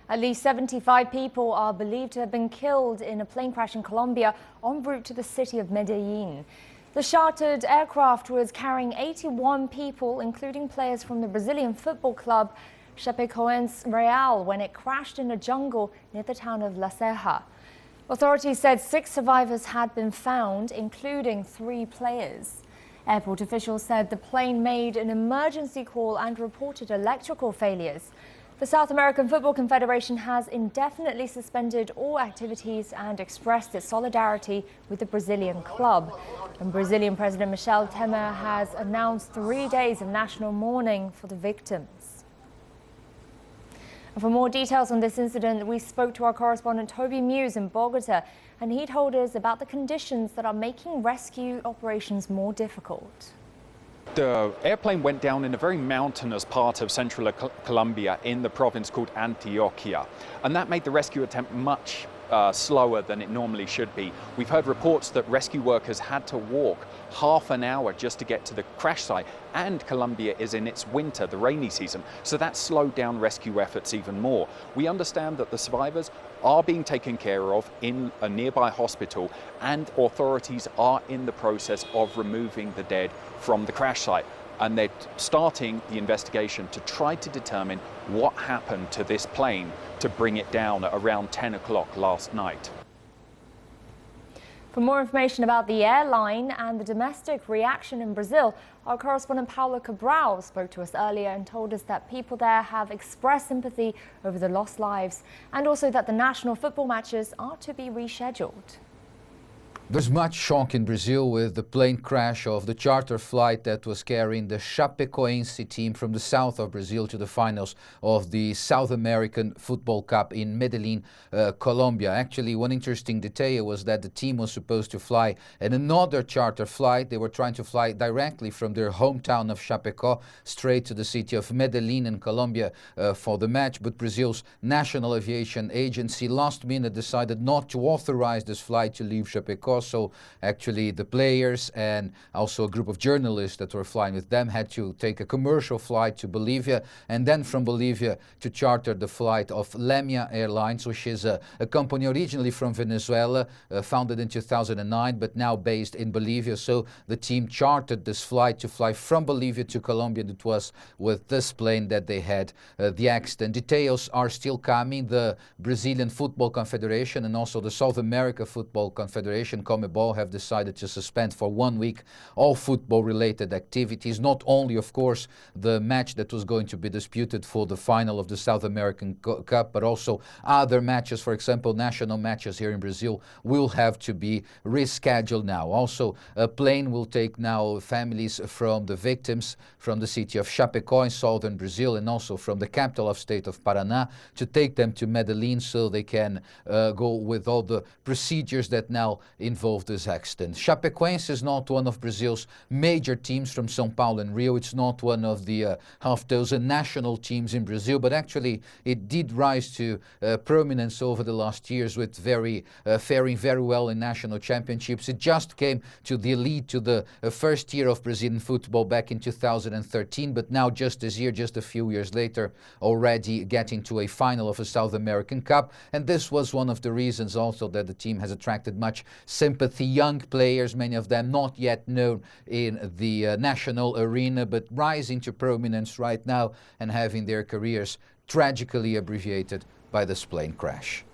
At least 75 people are believed to have been killed in a plane crash in Colombia en route to the city of Medellin. The chartered aircraft was carrying 81 people, including players from the Brazilian football club Chapecoense Real, when it crashed in a jungle near the town of Ceja. Authorities said 6 survivors had been found, including 3 players. Airport officials said the plane made an emergency call and reported electrical failures. The South American Football Confederation has indefinitely suspended all activities and expressed its solidarity with the Brazilian club. And Brazilian President Michel Temer has announced 3 days of national mourning for the victims. And for more details on this incident, we spoke to our correspondent Toby Muse in Bogota, and he told us about the conditions that are making rescue operations more difficult. The airplane went down in a very mountainous part of central Colombia in the province called Antioquia, and that made the rescue attempt much slower than it normally should be. We've heard reports that rescue workers had to walk half an hour just to get to the crash site, and Colombia is in its winter, the rainy season, so that slowed down rescue efforts even more. We understand that the survivors are being taken care of in a nearby hospital, and authorities are in the process of removing the dead from the crash site. And they're starting the investigation to try to determine what happened to this plane to bring it down at around 10 o'clock last night. For more information about the airline and the domestic reaction in Brazil, our correspondent Paulo Cabral spoke to us earlier and told us that people there have expressed sympathy over the lost lives, and also that the national football matches are to be rescheduled. There's much shock in Brazil with the plane crash of the charter flight that was carrying the Chapecoense team from the south of Brazil to the finals of the South American Football Cup in Medellin, Colombia. Actually, one interesting detail was that the team was supposed to fly in another charter flight. They were trying to fly directly from their hometown of Chapecó straight to the city of Medellin in Colombia for the match, but Brazil's National Aviation Agency last minute decided not to authorize this flight to leave Chapecó. So actually the players and also a group of journalists that were flying with them had to take a commercial flight to Bolivia, and then from Bolivia to charter the flight of Lemia Airlines, which is a company originally from Venezuela, founded in 2009, but now based in Bolivia. So the team chartered this flight to fly from Bolivia to Colombia, and it was with this plane that they had the accident. Details are still coming. The Brazilian Football Confederation and also the South America Football Confederation, CONMEBOL, have decided to suspend for 1 week all football-related activities. Not only, of course, the match that was going to be disputed for the final of the South American Cup, but also other matches. For example, national matches here in Brazil will have to be rescheduled now. Also, a plane will take now families from the victims from the city of Chapecó in southern Brazil, and also from the capital of state of Paraná, to take them to Medellin so they can go with all the procedures that now involve this accident. Chapecoense is not one of Brazil's major teams from São Paulo and Rio. It's not one of the half-dozen national teams in Brazil, but actually it did rise to prominence over the last years with faring very well in national championships. It just came to the elite, to the first year of Brazilian football back in 2013, but now just this year, just a few years later, already getting to a final of a South American Cup. And this was one of the reasons also that the team has attracted much sympathy. Young players, many of them not yet known in the national arena, but rising to prominence right now and having their careers tragically abbreviated by this plane crash.